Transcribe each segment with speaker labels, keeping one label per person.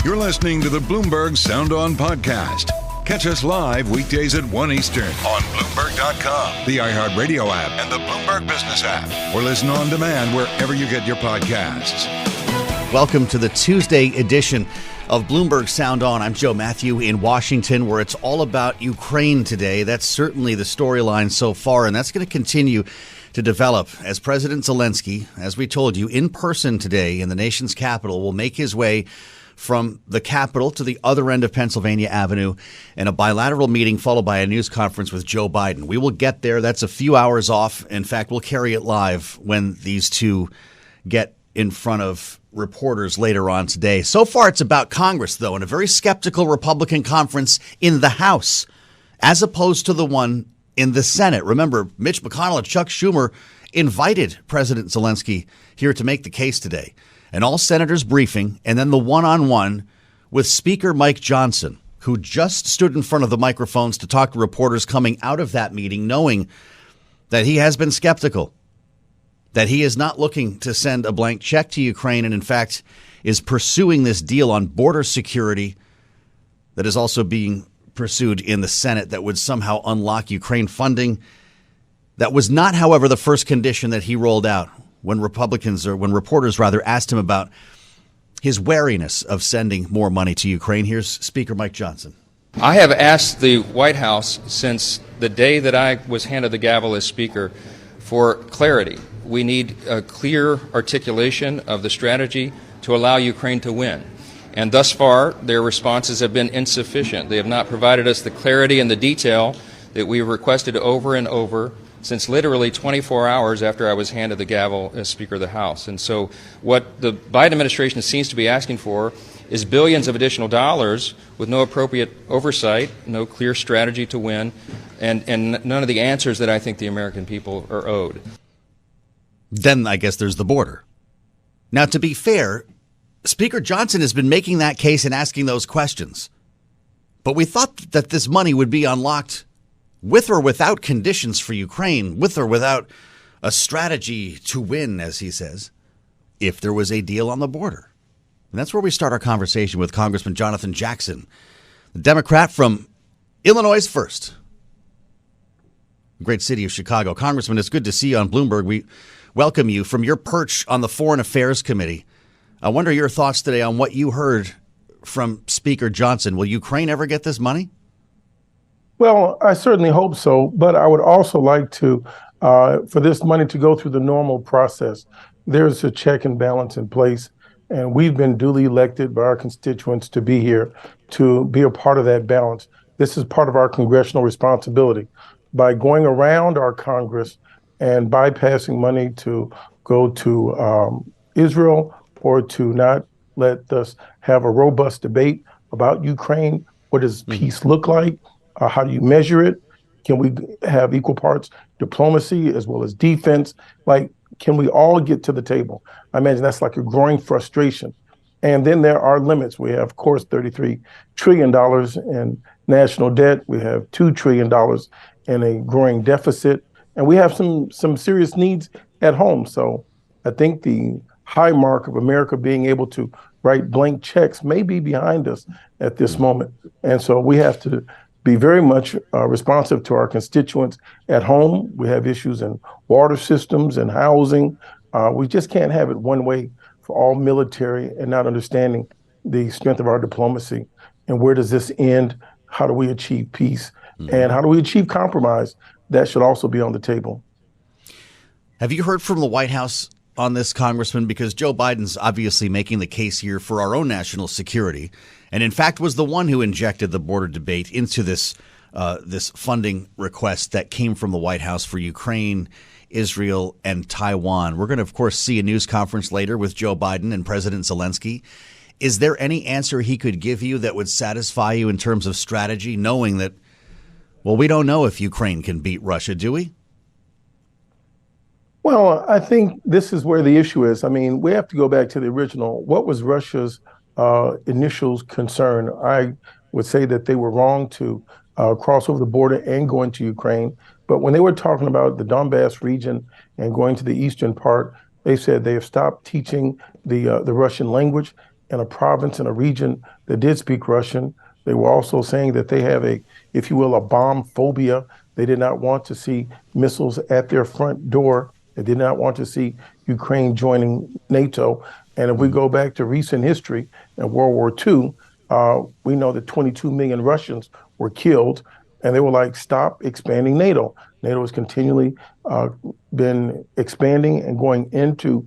Speaker 1: You're listening to the Bloomberg Sound On podcast. Catch us live weekdays at 1 Eastern on Bloomberg.com, the iHeartRadio app, and the Bloomberg Business app. Or listen on demand wherever you get your podcasts.
Speaker 2: Welcome to the Tuesday edition of Bloomberg Sound On. I'm Mathieu in Washington, where it's all about Ukraine today. That's certainly the storyline so far, and that's going to continue to develop as President Zelenskiy, as we told you, in person today in the nation's capital, will make his way from the Capitol to the other end of Pennsylvania Avenue in a bilateral meeting followed by a news conference with Joe Biden. We will get there. That's a few hours off. In fact, we'll carry it live when these two get in front of reporters later on today. So far, it's about Congress, though, and a very skeptical Republican conference in the House, as opposed to the one in the Senate. Remember, Mitch McConnell and Chuck Schumer invited President Zelenskiy here to make the case today. An all-senators briefing, and then the one-on-one with Speaker Mike Johnson, who just stood in front of the microphones to talk to reporters coming out of that meeting, knowing that he has been skeptical, that he is not looking to send a blank check to Ukraine, and in fact is pursuing this deal on border security that is also being pursued in the Senate that would somehow unlock Ukraine funding. That was not, however, the first condition that he rolled out when reporters asked him about his wariness of sending more money to Ukraine. Here's Speaker Mike Johnson.
Speaker 3: I have asked the White House since the day that I was handed the gavel as Speaker for clarity. We need a clear articulation of the strategy to allow Ukraine to win. And thus far, their responses have been insufficient. They have not provided us the clarity and the detail that we requested over and over since literally 24 hours after I was handed the gavel as Speaker of the House. And so what the Biden administration seems to be asking for is billions of additional dollars with no appropriate oversight, no clear strategy to win, and none of the answers that I think the American people are owed.
Speaker 2: Then I guess there's the border. Now, to be fair, Speaker Johnson has been making that case and asking those questions. But we thought that this money would be unlocked with or without conditions for Ukraine, with or without a strategy to win, as he says, if there was a deal on the border. And that's where we start our conversation with Congressman Jonathan Jackson, the Democrat from Illinois' first great city of Chicago. Congressman, it's good to see you on Bloomberg. We welcome you from your perch on the Foreign Affairs Committee. I wonder your thoughts today on what you heard from Speaker Johnson. Will Ukraine ever get this money?
Speaker 4: Well, I certainly hope so, but I would also like to, for this money to go through the normal process. There's a check and balance in place, and we've been duly elected by our constituents to be here, to be a part of that balance. This is part of our congressional responsibility. By going around our Congress and bypassing money to go to Israel or to not let us have a robust debate about Ukraine, what does peace look like? How do you measure it? Can we have equal parts diplomacy as well as defense? Can we all get to the table? I imagine that's like a growing frustration. And then there are limits. We have, of course, $33 trillion in national debt. We have $2 trillion in a growing deficit. And we have some serious needs at home. So I think the high mark of America being able to write blank checks may be behind us at this moment. And so we have to be very much responsive to our constituents at home. We have issues in water systems and housing. We just can't have it one way for all military and not understanding the strength of our diplomacy. And where does this end? How do we achieve peace? And how do we achieve compromise? That should also be on the table.
Speaker 2: Have you heard from the White House on this, Congressman? Because Joe Biden's obviously making the case here for our own national security, and in fact was the one who injected the border debate into this funding request that came from the White House for Ukraine, Israel, and Taiwan. We're going to, of course, see a news conference later with Joe Biden and President Zelenskiy. Is there any answer he could give you that would satisfy you in terms of strategy, knowing that, well, we don't know if Ukraine can beat Russia, do we?
Speaker 4: Well, I think this is where the issue is. I mean, we have to go back to the original. What was Russia's initial concern? I would say that they were wrong to cross over the border and go into Ukraine. But when they were talking about the Donbass region and going to the eastern part, they said they have stopped teaching the Russian language. in a province, in a region that did speak Russian. They were also saying that they have a, if you will, a bomb phobia. They did not want to see missiles at their front door. They did not want to see Ukraine joining NATO. And if we go back to recent history in World War II, we know that 22 million Russians were killed, and they were like, stop expanding NATO. NATO has continually been expanding and going into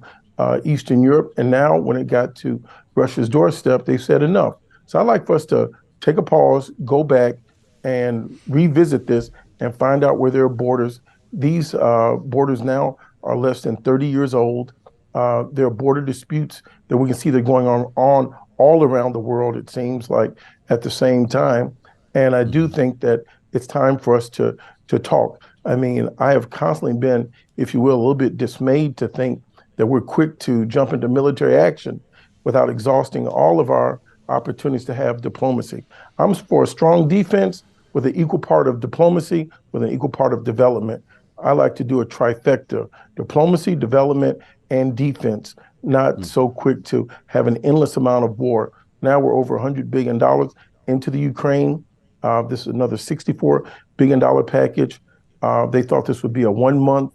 Speaker 4: Eastern Europe. And now when it got to Russia's doorstep, they said enough. So I'd like for us to take a pause, go back and revisit this and find out where there are borders. These borders now are less than 30 years old. There are border disputes that we can see that are going on all around the world, it seems like, at the same time. And I do think that it's time for us to talk. I mean, I have constantly been, if you will, a little bit dismayed to think that we're quick to jump into military action without exhausting all of our opportunities to have diplomacy. I'm for a strong defense with an equal part of diplomacy, with an equal part of development. I like to do a trifecta: diplomacy, development, and defense, not so quick to have an endless amount of war. Now we're over $100 billion into the Ukraine. This is another $64 billion package. They thought this would be a 1 month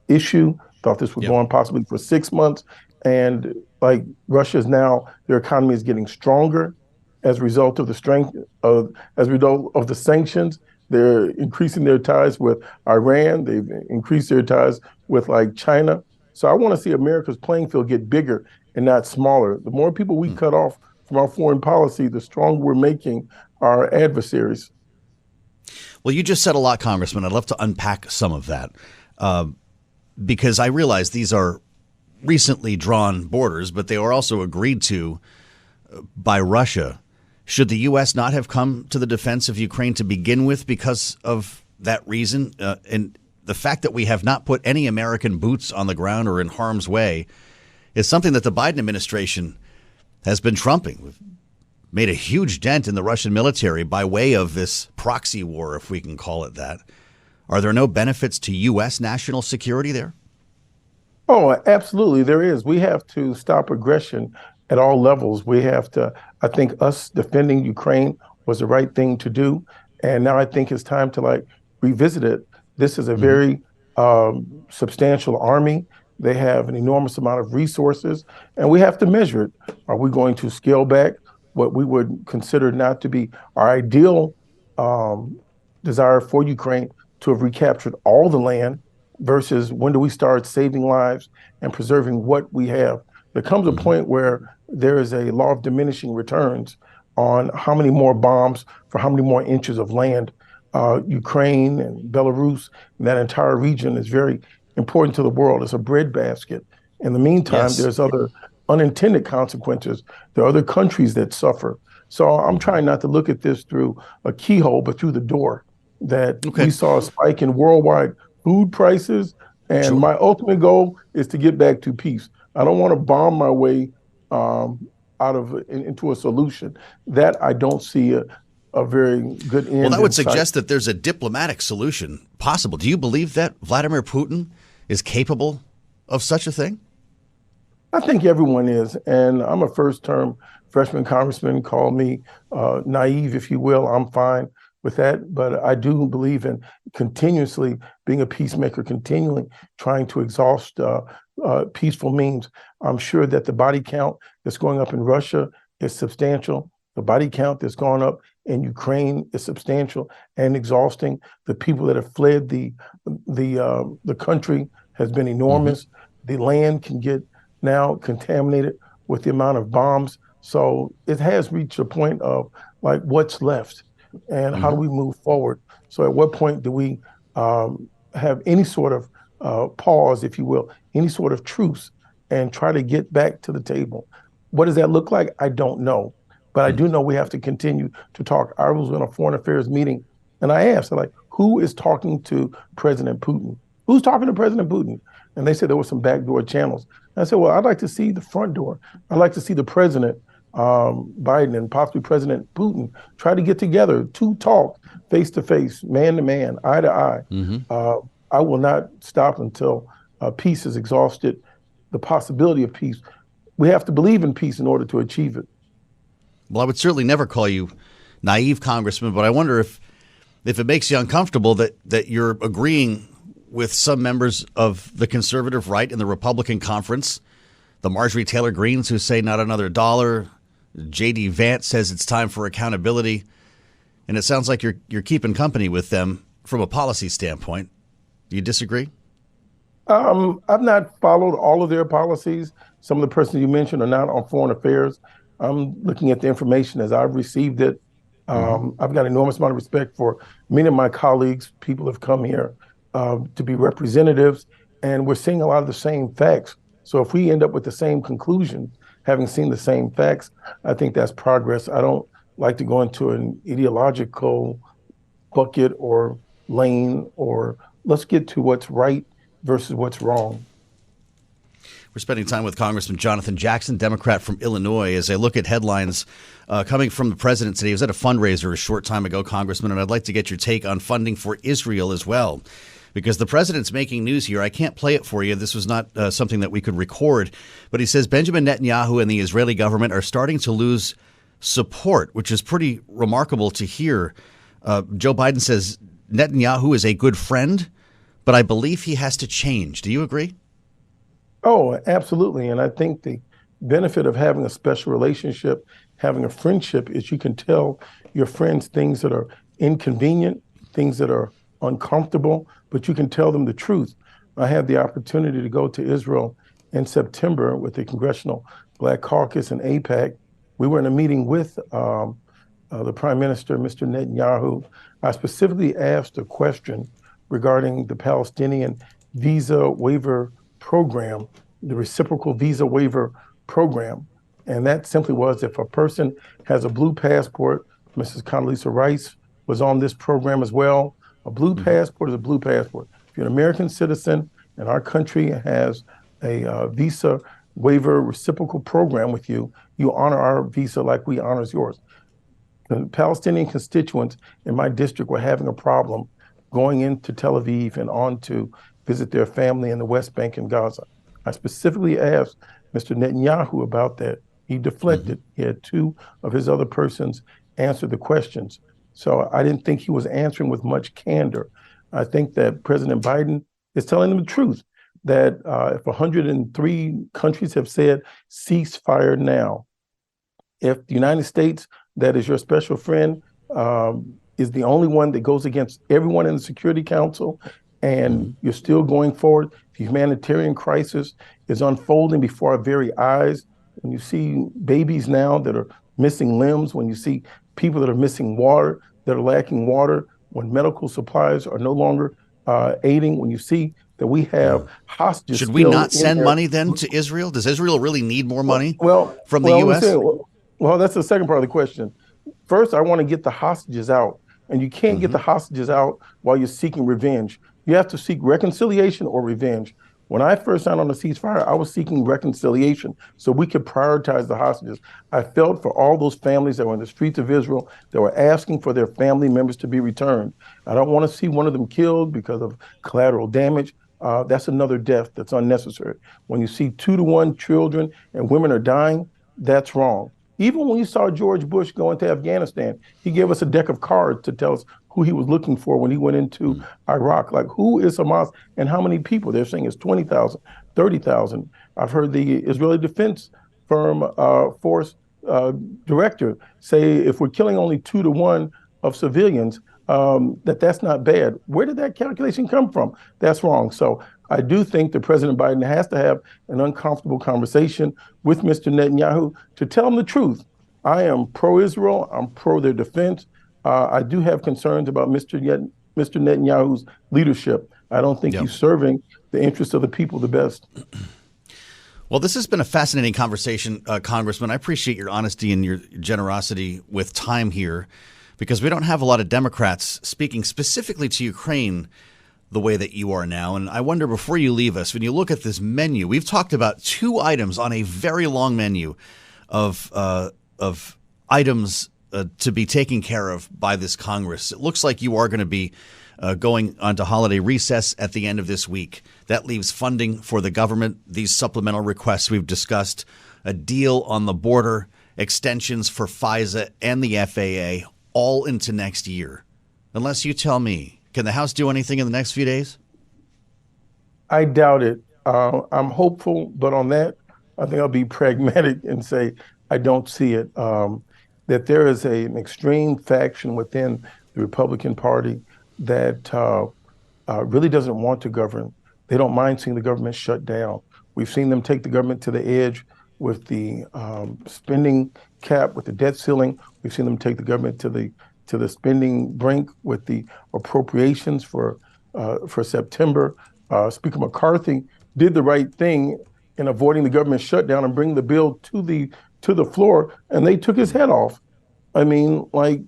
Speaker 4: issue, thought this would go on possibly for 6 months. And like Russia's now, their economy is getting stronger as a result of the as a result of the sanctions. They're increasing their ties with Iran. They've increased their ties with like China. So I want to see America's playing field get bigger and not smaller. The more people we cut off from our foreign policy, the stronger we're making our adversaries.
Speaker 2: Well, you just said a lot, Congressman. I'd love to unpack some of that because I realize these are recently drawn borders, but they were also agreed to by Russia. Should the U.S. not have come to the defense of Ukraine to begin with because of that reason? And the fact that we have not put any American boots on the ground or in harm's way is something that the Biden administration has been trumping. We've made a huge dent in the Russian military by way of this proxy war, if we can call it that. Are there no benefits to U.S. national security there?
Speaker 4: Oh, absolutely. There is. We have to stop aggression at all levels. We have to, I think us defending Ukraine was the right thing to do. And now I think it's time to like revisit it. This is a very substantial army. They have an enormous amount of resources, and we have to measure it. Are we going to scale back what we would consider not to be our ideal desire for Ukraine to have recaptured all the land versus when do we start saving lives and preserving what we have? There comes a point where there is a law of diminishing returns on how many more bombs for how many more inches of land. Ukraine and Belarus and that entire region is very important to the world. It's a breadbasket. In the meantime, there's other unintended consequences. There are other countries that suffer. So I'm trying not to look at this through a keyhole, but through the door. That we saw a spike in worldwide food prices, and my ultimate goal is to get back to peace. I don't want to bomb my way into a solution. That I don't see a very good end.
Speaker 2: Well, that would suggest that there's a diplomatic solution possible. Do you believe that Vladimir Putin is capable of such a thing?
Speaker 4: I think everyone is. And I'm a first-term freshman congressman. Call me naive, if you will. I'm fine with that. But I do believe in continuously being a peacemaker, continually trying to exhaust peaceful means. I'm sure that the body count that's going up in Russia is substantial. The body count that's gone up in Ukraine is substantial and exhausting. The people that have fled the country has been enormous. The land can get now contaminated with the amount of bombs. So it has reached a point of like, what's left and how do we move forward? So at what point do we have any sort of pause, if you will, any sort of truce and try to get back to the table? What does that look like? I don't know. But I do know we have to continue to talk. I was in a foreign affairs meeting and I asked, like, who is talking to President Putin? Who's talking to President Putin? And they said there were some backdoor channels. And I said, well, I'd like to see the front door. I'd like to see the President Biden and possibly President Putin try to get together to talk face to face, man to man, eye to eye. I will not stop until peace is exhausted, the possibility of peace we have to believe in peace in order to achieve it.
Speaker 2: Well, I would certainly never call you naive, Congressman, but I wonder if it makes you uncomfortable that you're agreeing with some members of the conservative right in the Republican conference, the Marjorie Taylor Greens, who say not another dollar. J.D. Vance says it's time for accountability. And it sounds like you're keeping company with them from a policy standpoint. Do you disagree?
Speaker 4: I've not followed all of their policies. Some of the persons you mentioned are not on foreign affairs. I'm looking at the information as I've received it. I've got an enormous amount of respect for many of my colleagues. People have come here to be representatives, and we're seeing a lot of the same facts. So if we end up with the same conclusion, having seen the same facts, I think that's progress. I don't like to go into an ideological bucket or lane, or let's get to what's right versus what's wrong.
Speaker 2: We're spending time with Congressman Jonathan Jackson, Democrat from Illinois, as I look at headlines coming from the president today. He was at a fundraiser a short time ago, Congressman, and I'd like to get your take on funding for Israel as well, because the president's making news here. I can't play it for you. This was not something that we could record, but he says Benjamin Netanyahu and the Israeli government are starting to lose support, which is pretty remarkable to hear. Joe Biden says Netanyahu is a good friend, but I believe he has to change. Do you agree?
Speaker 4: Oh, absolutely. And I think the benefit of having a special relationship, having a friendship, is you can tell your friends things that are inconvenient, things that are uncomfortable, but you can tell them the truth. I had the opportunity to go to Israel in September with the Congressional Black Caucus and AIPAC. We were in a meeting with the Prime Minister, Mr. Netanyahu. I specifically asked a question regarding the Palestinian visa waiver program, the reciprocal visa waiver program. And that simply was, if a person has a blue passport, Mrs. Condoleezza Rice was on this program as well. A blue passport is a blue passport. If you're an American citizen and our country has a visa waiver reciprocal program with you, you honor our visa like we honors yours. The Palestinian constituents in my district were having a problem going into Tel Aviv and on to visit their family in the West Bank and Gaza. I specifically asked Mr. Netanyahu about that. He deflected. He had two of his other persons answer the questions. So I didn't think he was answering with much candor. I think that President Biden is telling them the truth, that if 103 countries have said ceasefire now, if the United States, that is your special friend, is the only one that goes against everyone in the Security Council, and you're still going forward, the humanitarian crisis is unfolding before our very eyes. When you see babies now that are missing limbs, when you see people that are missing water, that are lacking water, when medical supplies are no longer aiding, when you see that we have hostages.
Speaker 2: Should we not send money then to Israel? Does Israel really need more money from the U.S.?
Speaker 4: Well, that's the second part of the question. First, I want to get the hostages out. And you can't get the hostages out while you're seeking revenge. You have to seek reconciliation or revenge. When I first signed on the ceasefire, I was seeking reconciliation so we could prioritize the hostages. I felt for all those families that were in the streets of Israel that were asking for their family members to be returned. I don't want to see one of them killed because of collateral damage. That's another death that's unnecessary. When you see 2-to-1 children and women are dying, that's wrong. Even when you saw George Bush go into Afghanistan, he gave us a deck of cards to tell us who he was looking for when he went into Iraq. Like, who is Hamas and how many people? They're saying it's 20,000, 30,000. I've heard the Israeli Defense Force director say if we're killing only 2-to-1 of civilians, that's not bad. Where did that calculation come from? That's wrong. So I do think that President Biden has to have an uncomfortable conversation with Mr. Netanyahu to tell him the truth. I am pro-Israel. I'm pro their defense. I do have concerns about Mr. Netanyahu's leadership. I don't think he's serving the interests of the people the best.
Speaker 2: Well, this has been a fascinating conversation, Congressman. I appreciate your honesty and your generosity with time here, because we don't have a lot of Democrats speaking specifically to Ukraine the way that you are now. And I wonder, before you leave us, when you look at this menu, we've talked about 2 items on a very long menu of items to be taken care of by this Congress. It looks like you are going to be going onto holiday recess at the end of this week. That leaves funding for the government, these supplemental requests we've discussed, a deal on the border, extensions for FISA and the FAA, all into next year. Unless you tell me, can the House do anything in the next few days?
Speaker 4: I doubt it. I'm hopeful, but on that, I think I'll be pragmatic and say I don't see it. That there is an extreme faction within the Republican Party that really doesn't want to govern. They don't mind seeing the government shut down. We've seen them take the government to the edge with the spending cap, with the debt ceiling. We've seen them take the government to the spending brink with the appropriations for September. Speaker McCarthy did the right thing in avoiding the government shutdown and bringing the bill to the floor, and they took his head off. I mean, like,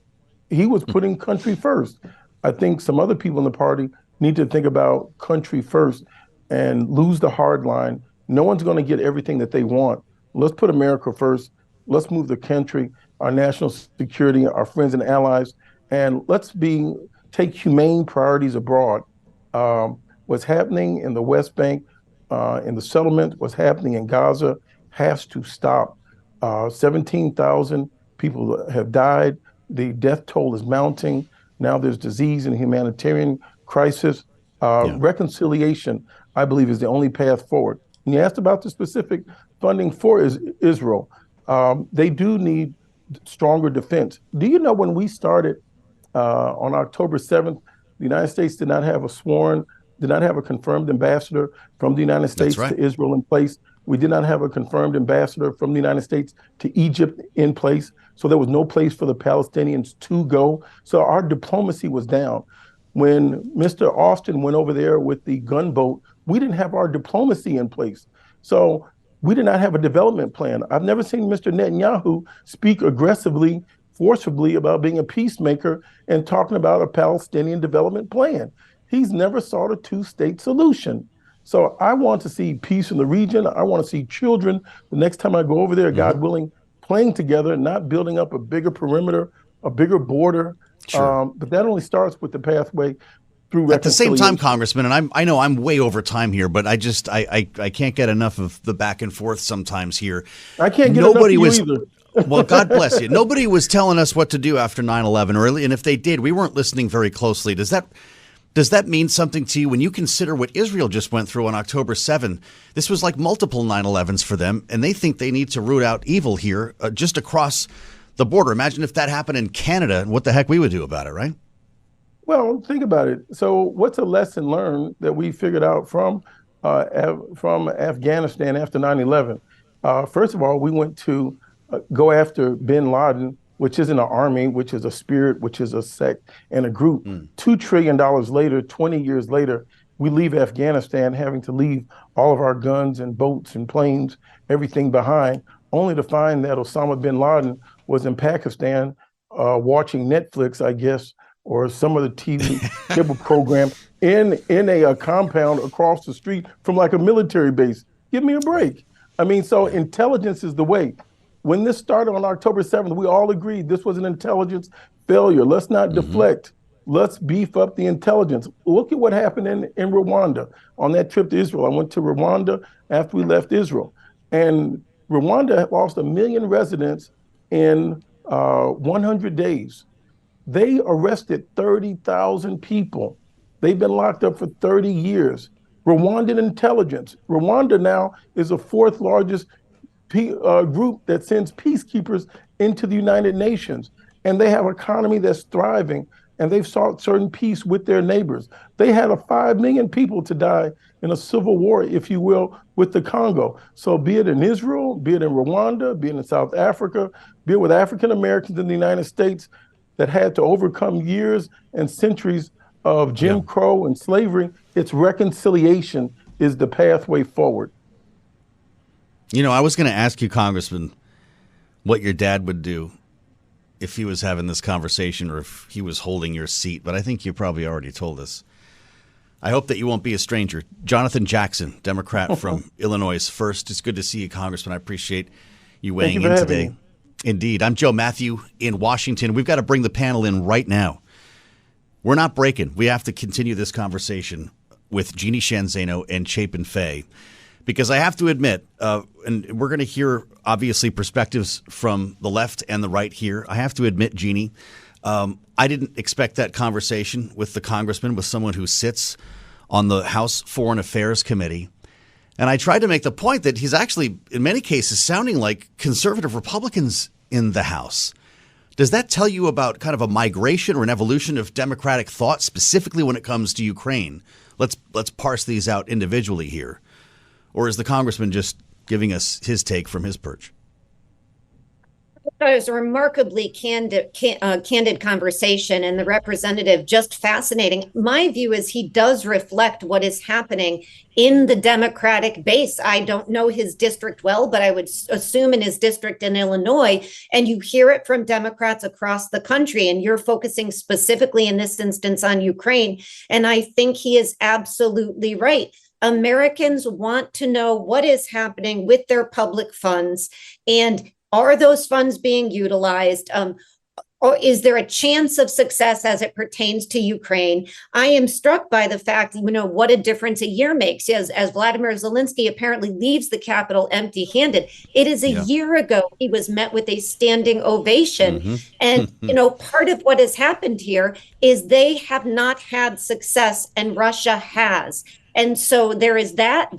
Speaker 4: he was putting country first. I think some other people in the party need to think about country first and lose the hard line. No one's going to get everything that they want. Let's put America first. Let's move the country, our national security, our friends and allies, and let's take humane priorities abroad. What's happening in the West Bank, in the settlement, what's happening in Gaza has to stop. 17,000 people have died. The death toll is mounting. Now there's disease and humanitarian crisis. Reconciliation, I believe, is the only path forward. And you asked about the specific funding for Israel. They do need stronger defense. Do you know when we started on October 7th, the United States did not have a confirmed ambassador from the United States to Israel in place. We did not have a confirmed ambassador from the United States to Egypt in place. So there was no place for the Palestinians to go. So our diplomacy was down. When Mr. Austin went over there with the gunboat, we didn't have our diplomacy in place. So we did not have a development plan. I've never seen Mr. Netanyahu speak aggressively, forcibly about being a peacemaker and talking about a Palestinian development plan. He's never sought a two-state solution. So I want to see peace in the region. I want to see children, the next time I go over there, God willing, playing together, not building up a bigger perimeter, a bigger border. Sure. But that only starts with the pathway through reconciliation. At the same time,
Speaker 2: Congressman, and I know I'm way over time here, but I can't get enough of the back and forth sometimes here.
Speaker 4: I can't get enough of you either.
Speaker 2: Well, God bless you. Nobody was telling us what to do after 9/11, really, and if they did, we weren't listening very closely. Does that mean something to you when you consider what Israel just went through on October 7? This was like multiple 9/11s for them, and they think they need to root out evil here just across the border. Imagine if that happened in Canada and what the heck we would do about it, right?
Speaker 4: Well, think about it. So what's a lesson learned that we figured out from Afghanistan after 9/11? First of all, we went to go after bin Laden, which isn't an army, which is a spirit, which is a sect and a group. $2 trillion later, 20 years later, we leave Afghanistan having to leave all of our guns and boats and planes, everything behind, only to find that Osama bin Laden was in Pakistan watching Netflix, I guess, or some of the TV cable program in a compound across the street from like a military base. Give me a break. I mean, so intelligence is the way. When this started on October 7th, we all agreed this was an intelligence failure. Let's not deflect. Let's beef up the intelligence. Look at what happened in Rwanda on that trip to Israel. I went to Rwanda after we left Israel. And Rwanda lost 1 million residents in 100 days. They arrested 30,000 people. They've been locked up for 30 years. Rwandan intelligence. Rwanda now is the fourth largest group that sends peacekeepers into the United Nations. And they have an economy that's thriving, and they've sought certain peace with their neighbors. They had 5 million people to die in a civil war, if you will, with the Congo. So be it in Israel, be it in Rwanda, be it in South Africa, be it with African Americans in the United States that had to overcome years and centuries of Jim Crow and slavery, it's reconciliation is the pathway forward.
Speaker 2: You know, I was going to ask you, Congressman, what your dad would do if he was having this conversation or if he was holding your seat, but I think you probably already told us. I hope that you won't be a stranger. Jonathan Jackson, Democrat from Illinois First. It's good to see you, Congressman. I appreciate you weighing in today. Indeed. I'm Joe Mathieu in Washington. We've got to bring the panel in right now. We're not breaking. We have to continue this conversation with Jeanne, Zaino, and Chapin. because I have to admit, and we're going to hear obviously perspectives from the left and the right here. I have to admit, Jeanne, I didn't expect that conversation with the congressman, with someone who sits on the House Foreign Affairs Committee. And I tried to make the point that he's actually, in many cases, sounding like conservative Republicans in the House. Does that tell you about kind of a migration or an evolution of democratic thought, specifically when it comes to Ukraine? Let's parse these out individually here. Or is the congressman just giving us his take from his perch?
Speaker 5: It was a remarkably candid conversation, and the representative just fascinating. My view is he does reflect what is happening in the Democratic base. I don't know his district well, but I would assume in his district in Illinois, and you hear it from Democrats across the country, and you're focusing specifically in this instance on Ukraine. And I think he is absolutely right. Americans want to know what is happening with their public funds, and are those funds being utilized? Or is there a chance of success as it pertains to Ukraine? I am struck by the fact, what a difference a year makes. As Volodymyr Zelenskiy apparently leaves the Capitol empty-handed. It is a year ago he was met with a standing ovation. Mm-hmm. And, part of what has happened here is they have not had success and Russia has. And so there is that.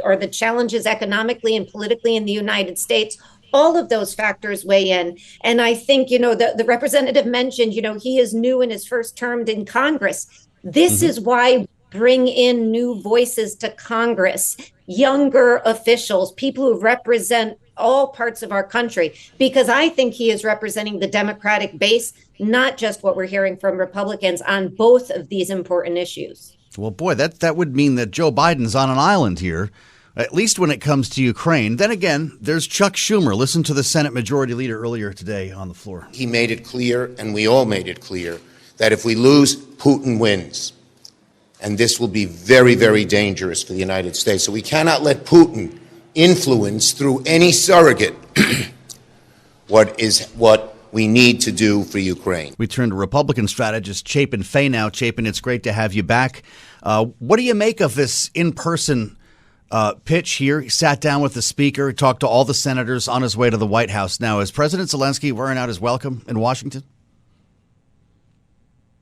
Speaker 5: Are the challenges economically and politically in the United States. All of those factors weigh in. And I think, the representative mentioned, he is new in his first term in Congress. This is why we bring in new voices to Congress, younger officials, people who represent all parts of our country, because I think he is representing the Democratic base, not just what we're hearing from Republicans on both of these important issues.
Speaker 2: Well, boy, that would mean that Joe Biden's on an island here, at least when it comes to Ukraine. Then again, there's Chuck Schumer. Listen to the Senate Majority Leader earlier today on the floor.
Speaker 6: He made it clear, and we all made it clear, that if we lose, Putin wins. And this will be very, very dangerous for the United States. So we cannot let Putin influence through any surrogate what we need to do for Ukraine.
Speaker 2: We turn to Republican strategist Chapin now. Chapin, it's great to have you back. What do you make of this in-person pitch here? He sat down with the speaker, talked to all the senators on his way to the White House. Now, is President Zelenskiy wearing out his welcome in Washington?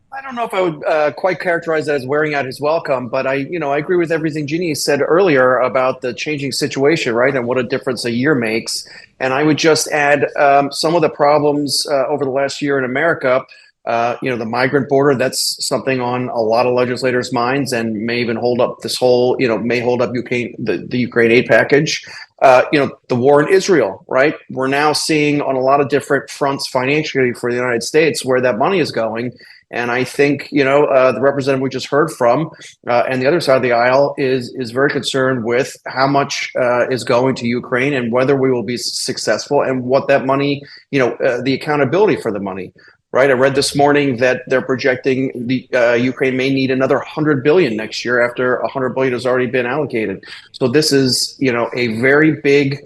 Speaker 7: I don't know if I would quite characterize that as wearing out his welcome, but I agree with everything Jeanne said earlier about the changing situation, right, and what a difference a year makes. And I would just add some of the problems over the last year in America. The migrant border, that's something on a lot of legislators' minds and may even hold up this whole, may hold up Ukraine, the Ukraine aid package. The war in Israel, right? We're now seeing on a lot of different fronts financially for the United States where that money is going. And I think, the representative we just heard from and the other side of the aisle is very concerned with how much is going to Ukraine and whether we will be successful and what that money, the accountability for the money. Right. I read this morning that they're projecting the Ukraine may need another $100 billion next year after $100 billion has already been allocated. So this is, a very big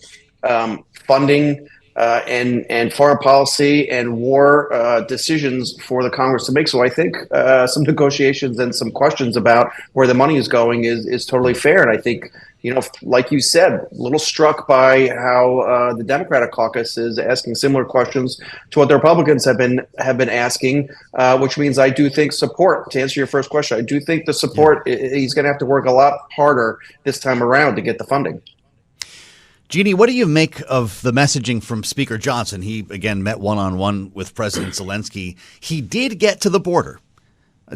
Speaker 7: funding and foreign policy and war decisions for the Congress to make. So I think some negotiations and some questions about where the money is going is totally fair. And I think, like you said, a little struck by how the Democratic caucus is asking similar questions to what the Republicans have been asking, which means I do think support, to answer your first question, I do think the support, he's going to have to work a lot harder this time around to get the funding.
Speaker 2: Jeanne, what do you make of the messaging from Speaker Johnson? He, again, met one-on-one with President Zelensky. He did get to the border.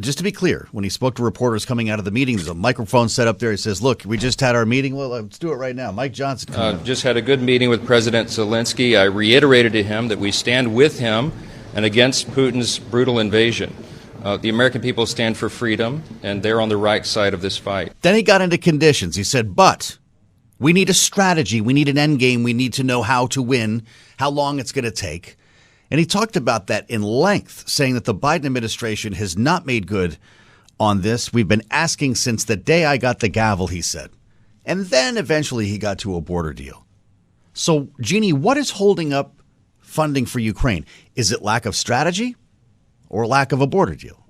Speaker 2: Just to be clear, when he spoke to reporters coming out of the meeting, there's a microphone set up there. He says, look, we just had our meeting. Well, let's do it right now. Mike Johnson.
Speaker 3: Just had a good meeting with President Zelensky. I reiterated to him that we stand with him and against Putin's brutal invasion. The American people stand for freedom, and they're on the right side of this fight.
Speaker 2: Then he got into conditions. He said, but we need a strategy. We need an end game. We need to know how to win, how long it's going to take. And he talked about that in length, saying that the Biden administration has not made good on this. We've been asking since the day I got the gavel, he said. And then eventually he got to a border deal. So, Jeanne, what is holding up funding for Ukraine? Is it lack of strategy or lack of a border deal?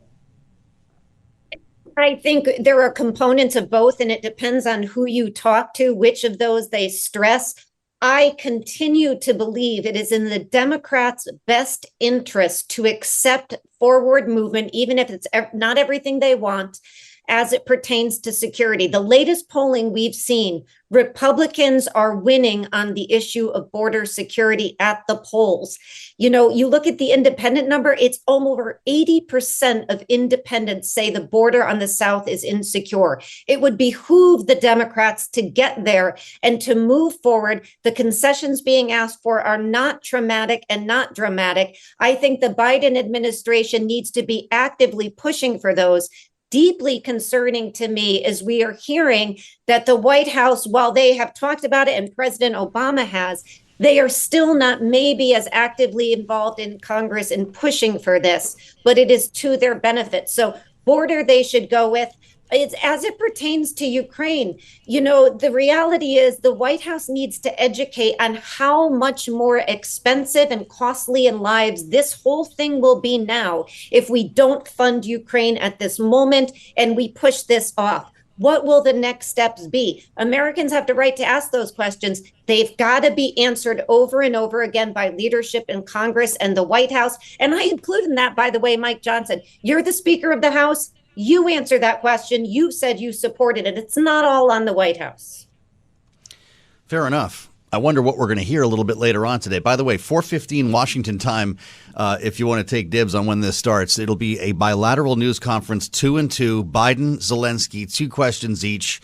Speaker 5: I think there are components of both, and it depends on who you talk to, which of those they stress. I continue to believe it is in the Democrats' best interest to accept forward movement, even if it's not everything they want, as it pertains to security. The latest polling we've seen, Republicans are winning on the issue of border security at the polls. You know, you look at the independent number, it's over 80% of independents say the border on the South is insecure. It would behoove the Democrats to get there and to move forward. The concessions being asked for are not traumatic and not dramatic. I think the Biden administration needs to be actively pushing for those. Deeply concerning to me is we are hearing that the White House, while they have talked about it and President Obama has, they are still not maybe as actively involved in Congress in pushing for this, but it is to their benefit. So border they should go with. It's as it pertains to Ukraine. You know, the reality is the White House needs to educate on how much more expensive and costly in lives this whole thing will be now if we don't fund Ukraine at this moment and we push this off. What will the next steps be? Americans have the right to ask those questions. They've got to be answered over and over again by leadership in Congress and the White House. And I include in that, by the way, Mike Johnson, you're the Speaker of the House. You answer that question. You said you supported it. It's not all on the White House.
Speaker 2: Fair enough. I wonder what we're going to hear a little bit later on today. By the way, 4:15 Washington time, if you want to take dibs on when this starts, it'll be a bilateral news conference, 2 and 2, Biden, Zelensky, 2 questions each.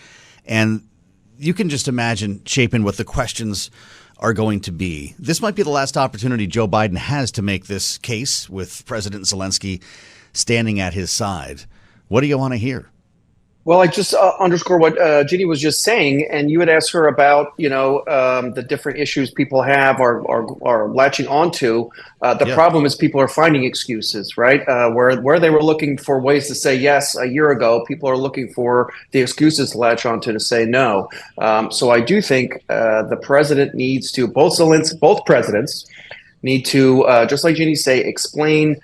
Speaker 2: And you can just imagine, Chapin, what the questions are going to be. This might be the last opportunity Joe Biden has to make this case with President Zelensky standing at his side. What do you want to hear?
Speaker 7: Well, I just underscore what Jeanne was just saying, and you had asked her about, the different issues people have are latching onto. The problem is people are finding excuses, right? Where they were looking for ways to say yes a year ago, people are looking for the excuses to latch onto to say no. So I do think the president needs to, both presidents need to, just like Jeanne say, explain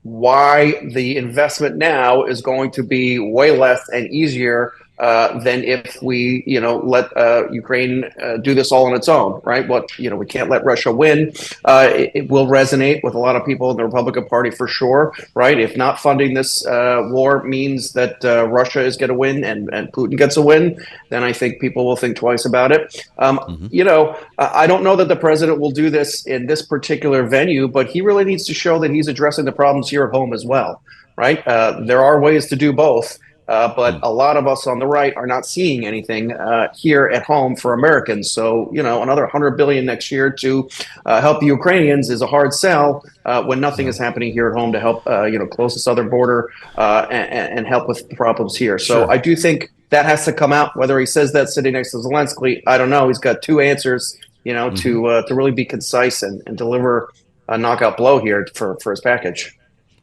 Speaker 7: why the investment now is going to be way less and easier than if we, let Ukraine do this all on its own, right? We can't let Russia win. It will resonate with a lot of people in the Republican Party for sure, right? If not funding this war means that Russia is going to win and Putin gets a win, then I think people will think twice about it. I don't know that the president will do this in this particular venue, but he really needs to show that he's addressing the problems here at home as well, right? There are ways to do both. But a lot of us on the right are not seeing anything here at home for Americans. So, another $100 billion next year to help the Ukrainians is a hard sell when nothing is happening here at home to help, close the southern border and help with the problems here. So
Speaker 2: Sure.
Speaker 7: I do think that has to come out. Whether he says that sitting next to Zelensky, I don't know. He's got 2 answers, to really be concise and deliver a knockout blow here for his package.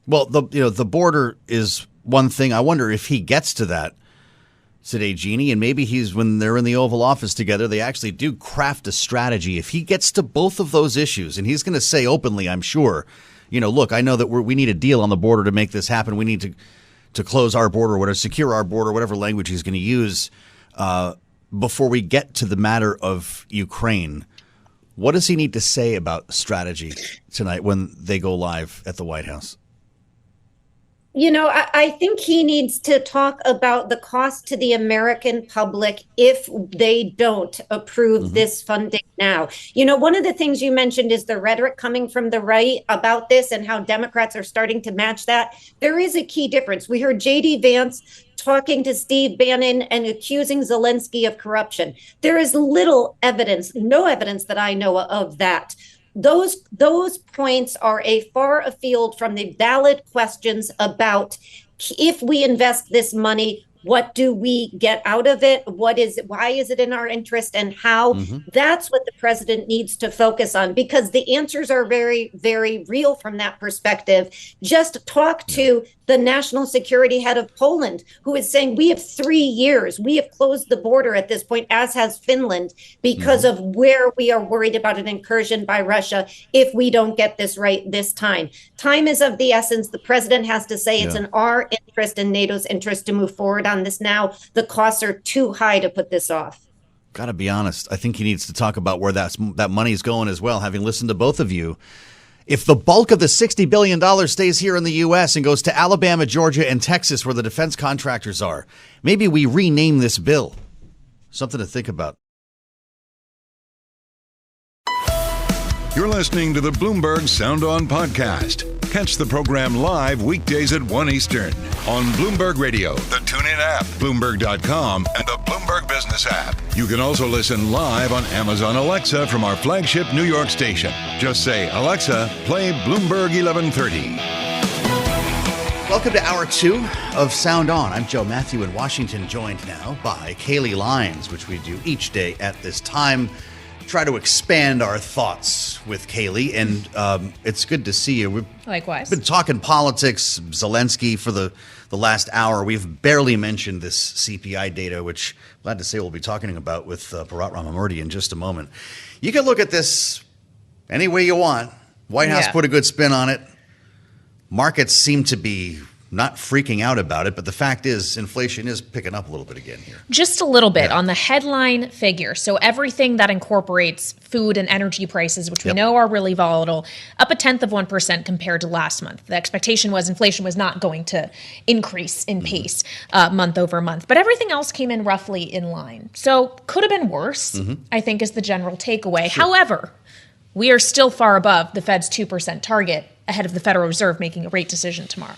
Speaker 2: Well, the border is one thing. I wonder if he gets to that today, Jeanne, and maybe when they're in the Oval Office together, they actually do craft a strategy. If he gets to both of those issues, and he's going to say openly, I'm sure, look, I know that we need a deal on the border to make this happen. We need to close our border, or secure our border, whatever language he's going to use before we get to the matter of Ukraine. What does he need to say about strategy tonight when they go live at the White House?
Speaker 5: I think he needs to talk about the cost to the American public if they don't approve this funding now. One of the things you mentioned is the rhetoric coming from the right about this and how Democrats are starting to match that. There is a key difference. We heard J.D. Vance talking to Steve Bannon and accusing Zelensky of corruption. There is little evidence, no evidence that I know of that. Those points are a far afield from the valid questions about if we invest this money, What do we get out of it? Why is it in our interest, and how? That's what the president needs to focus on, because the answers are very, very real from that perspective. Just talk to the national security head of Poland, who is saying we have 3 years. We have closed the border at this point, as has Finland, because of where we are worried about an incursion by Russia if we don't get this right this time. Time is of the essence. The president has to say it's in our interest and NATO's interest to move forward on this now. The costs are too high to put this off.
Speaker 2: Got to be honest. I think he needs to talk about where that money's going as well, having listened to both of you. If the bulk of the $60 billion stays here in the U.S. and goes to Alabama, Georgia, and Texas, where the defense contractors are, maybe we rename this bill. Something to think about.
Speaker 1: You're listening to the Bloomberg Sound On podcast. Catch the program live weekdays at 1 Eastern on Bloomberg Radio, the TuneIn app, Bloomberg.com, and the Bloomberg Business app. You can also listen live on Amazon Alexa from our flagship New York station. Just say, Alexa, play Bloomberg 1130.
Speaker 2: Welcome to Hour 2 of Sound On. I'm Joe Mathieu in Washington, joined now by Kailey Leinz, which we do each day at this time. Try to expand our thoughts with Kailey, and it's good to see you. We've
Speaker 8: Likewise
Speaker 2: been talking politics, Zelenskyy for the last hour. We've barely mentioned this CPI data, which I'm glad to say we'll be talking about with Bharat Ramamurti in just a moment. You can look at this any way you want. White House put a good spin on it. Markets seem to be not freaking out about it, but the fact is inflation is picking up a little bit again here.
Speaker 8: Just a little bit on the headline figure. So everything that incorporates food and energy prices, which we know are really volatile, up 0.1% compared to last month. The expectation was inflation was not going to increase in pace month over month, but everything else came in roughly in line. So could have been worse, I think, is the general takeaway. Sure. However, we are still far above the Fed's 2% target, ahead of the Federal Reserve making a rate decision tomorrow.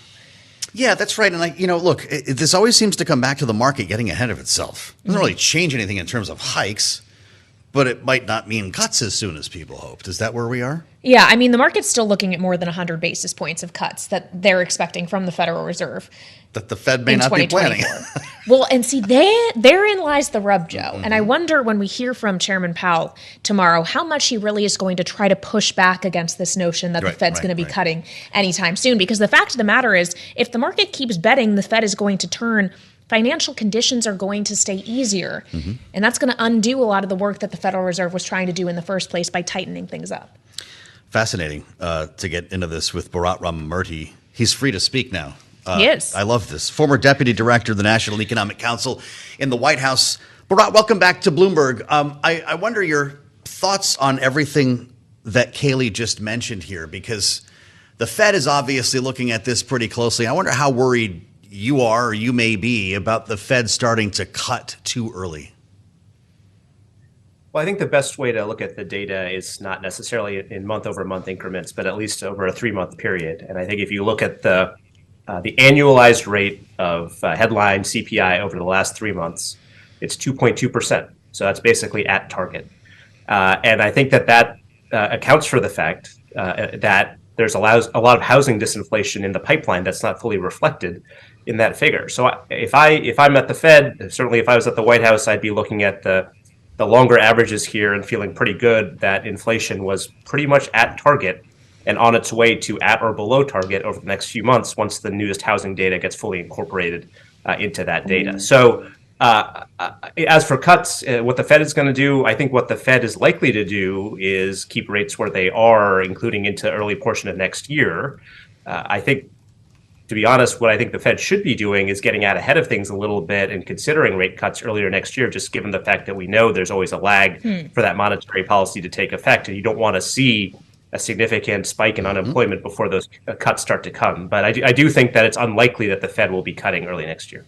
Speaker 2: Yeah, that's right. And look, this always seems to come back to the market getting ahead of itself. It doesn't really change anything in terms of hikes, but it might not mean cuts as soon as people hoped. Is that where we are?
Speaker 8: Yeah, I mean, the market's still looking at more than 100 basis points of cuts that they're expecting from the Federal Reserve.
Speaker 2: That the Fed may not be planning.
Speaker 8: Well, and see, therein lies the rub, Joe. And I wonder, when we hear from Chairman Powell tomorrow, how much he really is going to try to push back against this notion that the Fed's going to be cutting anytime soon. Because the fact of the matter is, if the market keeps betting the Fed is going to turn, financial conditions are going to stay easier. And that's going to undo a lot of the work that the Federal Reserve was trying to do in the first place by tightening things up. Fascinating
Speaker 2: to get into this with Bharat Ramamurti. He's free to speak now.
Speaker 8: He is.
Speaker 2: I love this. Former Deputy Director of the National Economic Council in the White House. Bharat, welcome back to Bloomberg. I wonder your thoughts on everything that Kailey just mentioned here, because the Fed is obviously looking at this pretty closely. I wonder how worried you are, or you may be, about the Fed starting to cut too early.
Speaker 9: Well, I think the best way to look at the data is not necessarily in month-over-month increments, but at least over a 3-month period. And I think if you look at the annualized rate of headline CPI over the last 3 months, it's 2.2%. So that's basically at target. And I think that accounts for the fact that there's a lot of housing disinflation in the pipeline that's not fully reflected in that figure. So if I'm at the Fed, certainly if I was at the White House, I'd be looking at the longer averages here and feeling pretty good that inflation was pretty much at target and on its way to at or below target over the next few months once the newest housing data gets fully incorporated into that data. So as for cuts, what the Fed is going to do, I think what the Fed is likely to do is keep rates where they are, including into early portion of next year. I think, to be honest, what I think the Fed should be doing is getting out ahead of things a little bit and considering rate cuts earlier next year, just given the fact that we know there's always a lag for that monetary policy to take effect. And you don't want to see a significant spike in unemployment before those cuts start to come. But I do think that it's unlikely that the Fed will be cutting early next year.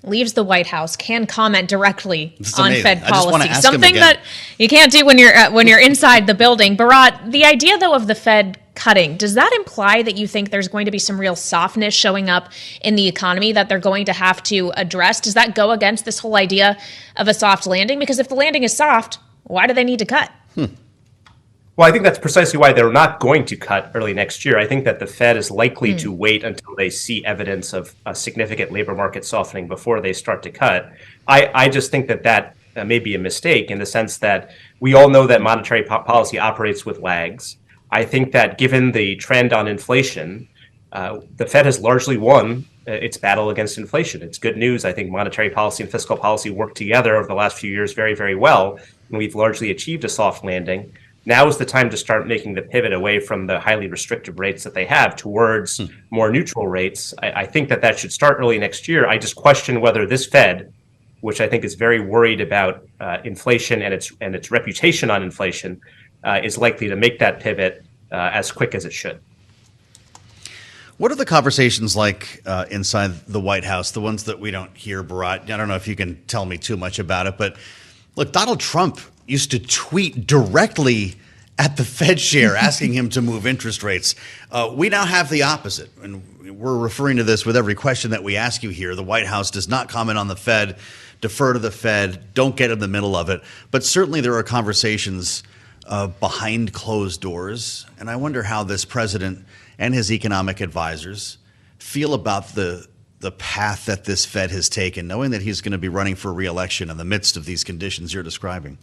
Speaker 8: Leaves the White House, can comment directly on
Speaker 2: amazing.
Speaker 8: Fed
Speaker 2: I just want
Speaker 8: policy.
Speaker 2: to ask
Speaker 8: Something
Speaker 2: him again.
Speaker 8: that you can't do when you're inside the building. Bharat, the idea though of the Fed cutting, does that imply that you think there's going to be some real softness showing up in the economy that they're going to have to address? Does that go against this whole idea of a soft landing? Because if the landing is soft, why do they need to cut?
Speaker 9: Well, I think that's precisely why they're not going to cut early next year. I think that the Fed is likely to wait until they see evidence of a significant labor market softening before they start to cut. I just think that may be a mistake in the sense that we all know that monetary policy operates with lags. I think that given the trend on inflation, the Fed has largely won its battle against inflation. It's good news. I think monetary policy and fiscal policy worked together over the last few years very, very well, and we've largely achieved a soft landing. Now is the time to start making the pivot away from the highly restrictive rates that they have towards more neutral rates. I think that should start early next year. I just question whether this Fed, which I think is very worried about inflation and its reputation on inflation, is likely to make that pivot as quick as it should.
Speaker 2: What are the conversations like inside the White House, the ones that we don't hear, Bharat? I don't know if you can tell me too much about it, but look, Donald Trump used to tweet directly at the Fed chair asking him to move interest rates. We now have the opposite, and we're referring to this with every question that we ask you here. The White House does not comment on the Fed, defer to the Fed, don't get in the middle of it. But certainly there are conversations behind closed doors, and I wonder how this president and his economic advisors feel about the path that this Fed has taken, knowing that he's going to be running for re-election in the midst of these conditions you're describing.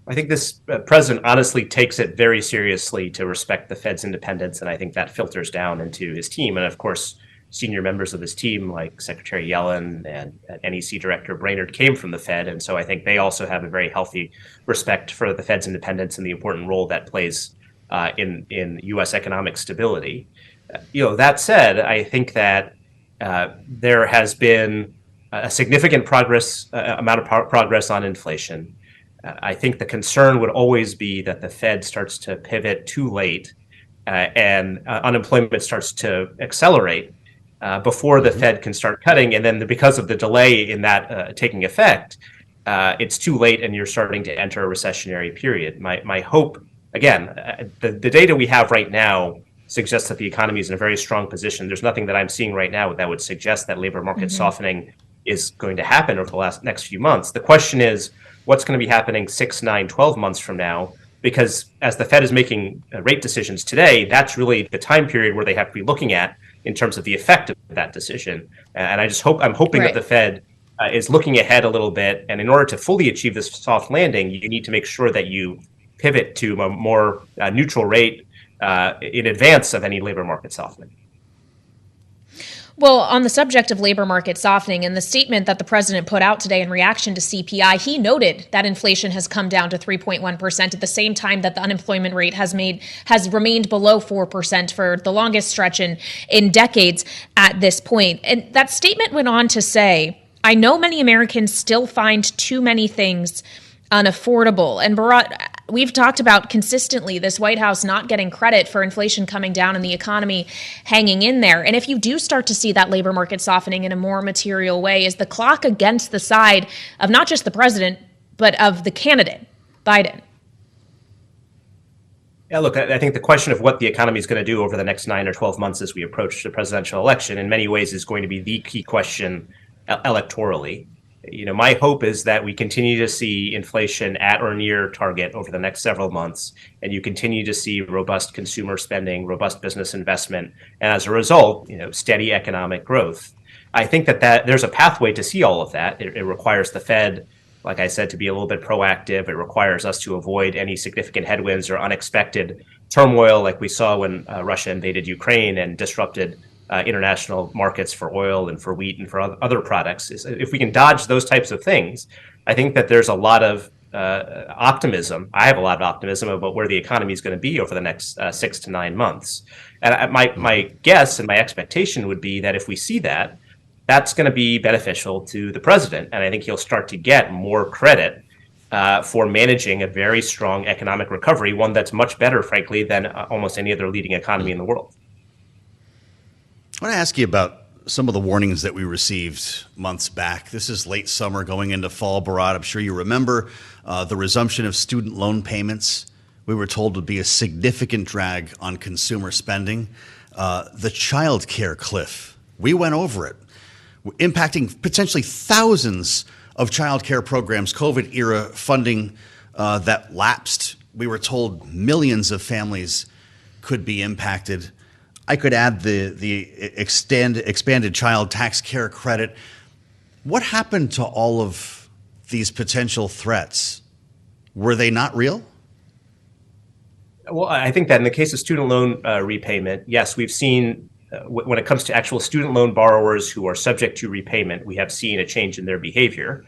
Speaker 9: I think this president honestly takes it very seriously to respect the Fed's independence, and I think that filters down into his team. And of course, senior members of his team, like Secretary Yellen and NEC Director Brainerd, came from the Fed, and so I think they also have a very healthy respect for the Fed's independence and the important role that plays in U.S. economic stability. That said, I think that there has been a significant amount of progress on inflation. I think the concern would always be that the Fed starts to pivot too late and unemployment starts to accelerate before the Fed can start cutting. And then because of the delay in that taking effect, it's too late and you're starting to enter a recessionary period. My hope, again, the data we have right now suggests that the economy is in a very strong position. There's nothing that I'm seeing right now that would suggest that labor market softening is going to happen over the next few months. The question is, what's going to be happening 6, 9, 12 months from now? Because as the Fed is making rate decisions today, that's really the time period where they have to be looking at in terms of the effect of that decision. And I'm hoping that the Fed is looking ahead a little bit. And in order to fully achieve this soft landing, you need to make sure that you pivot to a more neutral rate in advance of any labor market softening.
Speaker 8: Well, on the subject of labor market softening, in the statement that the president put out today in reaction to CPI, he noted that inflation has come down to 3.1% at the same time that the unemployment rate has remained below 4% for the longest stretch in decades at this point. And that statement went on to say, I know many Americans still find too many things unaffordable. And Bharat, we've talked about consistently this White House not getting credit for inflation coming down and the economy hanging in there. And if you do start to see that labor market softening in a more material way, is the clock against the side of not just the president, but of the candidate, Biden?
Speaker 9: Yeah, look, I think the question of what the economy is going to do over the next 9 or 12 months as we approach the presidential election in many ways is going to be the key question electorally. My hope is that we continue to see inflation at or near target over the next several months, and you continue to see robust consumer spending, robust business investment, and as a result, steady economic growth. I think that there's a pathway to see all of that. It requires the Fed, like I said, to be a little bit proactive. It requires us to avoid any significant headwinds or unexpected turmoil like we saw when Russia invaded Ukraine and disrupted international markets for oil and for wheat and for other products. If we can dodge those types of things, I think that there's a lot of optimism. I have a lot of optimism about where the economy is going to be over the next 6 to 9 months. And my guess and my expectation would be that if we see that, that's going to be beneficial to the president. And I think he'll start to get more credit for managing a very strong economic recovery, one that's much better, frankly, than almost any other leading economy in the world.
Speaker 2: I want to ask you about some of the warnings that we received months back. This is late summer going into fall, Bharat. I'm sure you remember the resumption of student loan payments. We were told would be a significant drag on consumer spending. The child care cliff, we went over it, impacting potentially thousands of child care programs, COVID-era funding that lapsed we were told millions of families could be impacted. I could add the expanded child tax care credit. What happened to all of these potential threats? Were they not real?
Speaker 9: Well, I think that in the case of student loan repayment, yes, we've seen when it comes to actual student loan borrowers who are subject to repayment, we have seen a change in their behavior,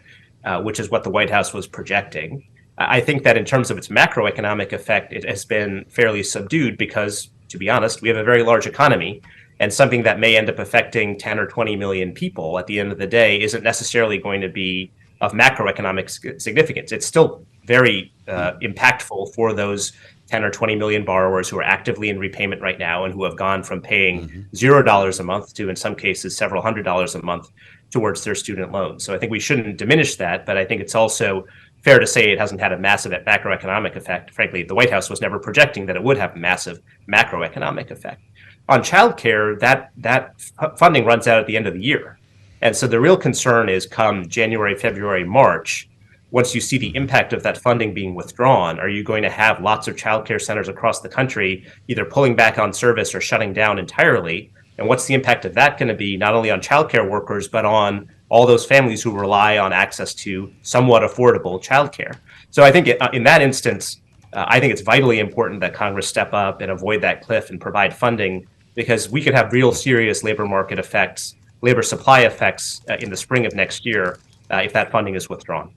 Speaker 9: which is what the White House was projecting. I think that in terms of its macroeconomic effect, it has been fairly subdued because, to be honest, we have a very large economy, and something that may end up affecting 10 or 20 million people at the end of the day isn't necessarily going to be of macroeconomic significance. It's still very impactful for those 10 or 20 million borrowers who are actively in repayment right now and who have gone from paying $0 a month to, in some cases, several $100s a month towards their student loans. So I think we shouldn't diminish that, but I think it's also fair to say it hasn't had a massive macroeconomic effect. Frankly, the White House was never projecting that it would have a massive macroeconomic effect. On childcare, that funding runs out at the end of the year. And so the real concern is come January, February, March, once you see the impact of that funding being withdrawn, are you going to have lots of childcare centers across the country either pulling back on service or shutting down entirely? And what's the impact of that going to be, not only on childcare workers, but on all those families who rely on access to somewhat affordable childcare? So I think in that instance, I think it's vitally important that Congress step up and avoid that cliff and provide funding, because we could have real serious labor market effects, labor supply effects in the spring of next year if that funding is withdrawn.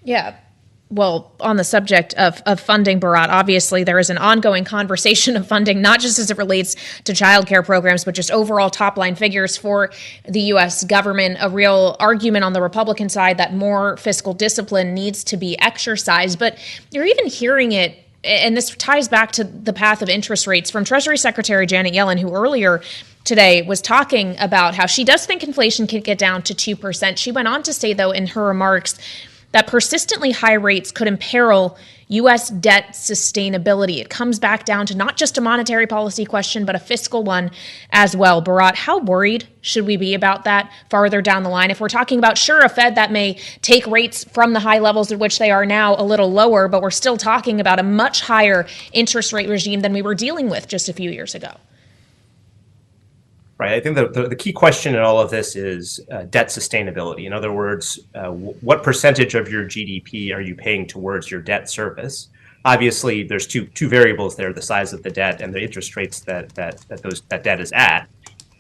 Speaker 8: Yeah. Well, on the subject of funding, Bharat, obviously there is an ongoing conversation of funding, not just as it relates to childcare programs, but just overall top line figures for the U.S. government. A real argument on the Republican side that more fiscal discipline needs to be exercised. But you're even hearing it, and this ties back to the path of interest rates, from Treasury Secretary Janet Yellen, who earlier today was talking about how she does think inflation can get down to 2%. She went on to say, though, in her remarks, that persistently high rates could imperil U.S. debt sustainability. It comes back down to not just a monetary policy question, but a fiscal one as well. Bharat, how worried should we be about that farther down the line? If we're talking about, sure, a Fed that may take rates from the high levels at which they are now a little lower, but we're still talking about a much higher interest rate regime than we were dealing with just a few years ago.
Speaker 9: Right. I think the key question in all of this is debt sustainability. In other words, what percentage of your GDP are you paying towards your debt service? Obviously, there's two variables there: the size of the debt and the interest rates that debt is at.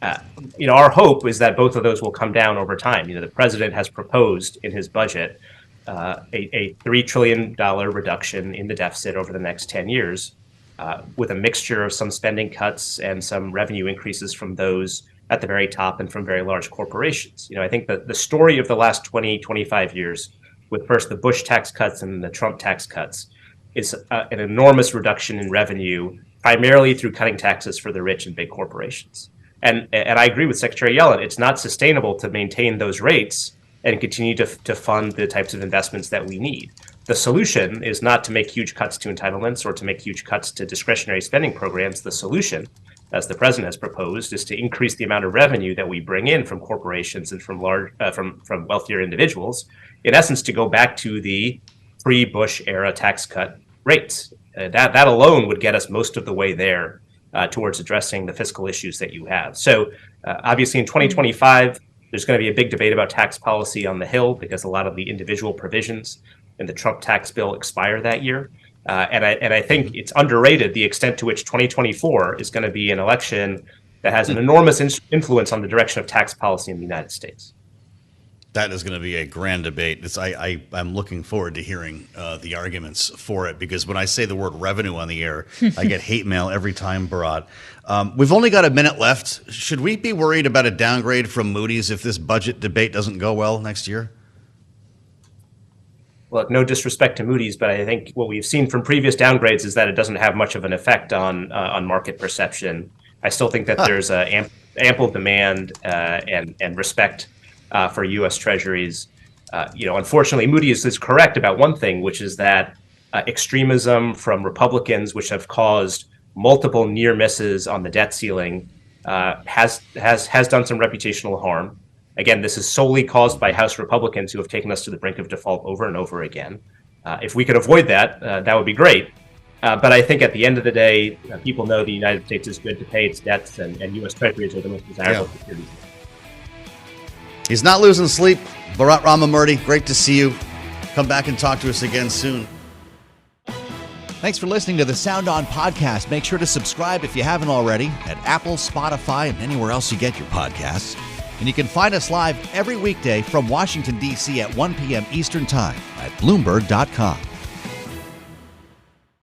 Speaker 9: Our hope is that both of those will come down over time. The president has proposed in his budget a $3 trillion reduction in the deficit over the next 10 years. With a mixture of some spending cuts and some revenue increases from those at the very top and from very large corporations. I think that the story of the last 20, 25 years, with first the Bush tax cuts and the Trump tax cuts, is an enormous reduction in revenue, primarily through cutting taxes for the rich and big corporations. And I agree with Secretary Yellen, it's not sustainable to maintain those rates and continue to fund the types of investments that we need. The solution is not to make huge cuts to entitlements or to make huge cuts to discretionary spending programs. The solution, as the president has proposed, is to increase the amount of revenue that we bring in from corporations and from wealthier individuals. In essence, to go back to the pre-Bush era tax cut rates. That alone would get us most of the way there towards addressing the fiscal issues that you have. So obviously in 2025, there's going to be a big debate about tax policy on the Hill because a lot of the individual provisions in the Trump tax bill expire that year. And I think it's underrated the extent to which 2024 is going to be an election that has an enormous influence on the direction of tax policy in the United States.
Speaker 2: That is going to be a grand debate. I'm looking forward to hearing the arguments for it, because when I say the word revenue on the air, I get hate mail every time, Bharat. We've only got a minute left. Should we be worried about a downgrade from Moody's if this budget debate doesn't go well next year?
Speaker 9: Look, no disrespect to Moody's, but I think what we've seen from previous downgrades is that it doesn't have much of an effect on market perception. I still think that there's ample demand and respect for U.S. Treasuries. Unfortunately, Moody's is correct about one thing, which is that extremism from Republicans, which have caused multiple near misses on the debt ceiling, has done some reputational harm. Again, this is solely caused by House Republicans who have taken us to the brink of default over and over again. If we could avoid that, that would be great. But I think at the end of the day, people know the United States is good to pay its debts, and U.S. Treasuries are the most desirable securities.
Speaker 2: He's not losing sleep. Bharat Ramamurti, great to see you. Come back and talk to us again soon. Thanks for listening to the Sound On podcast. Make sure to subscribe if you haven't already at Apple, Spotify, and anywhere else you get your podcasts. And you can find us live every weekday from Washington, D.C. at 1 p.m. Eastern Time at Bloomberg.com.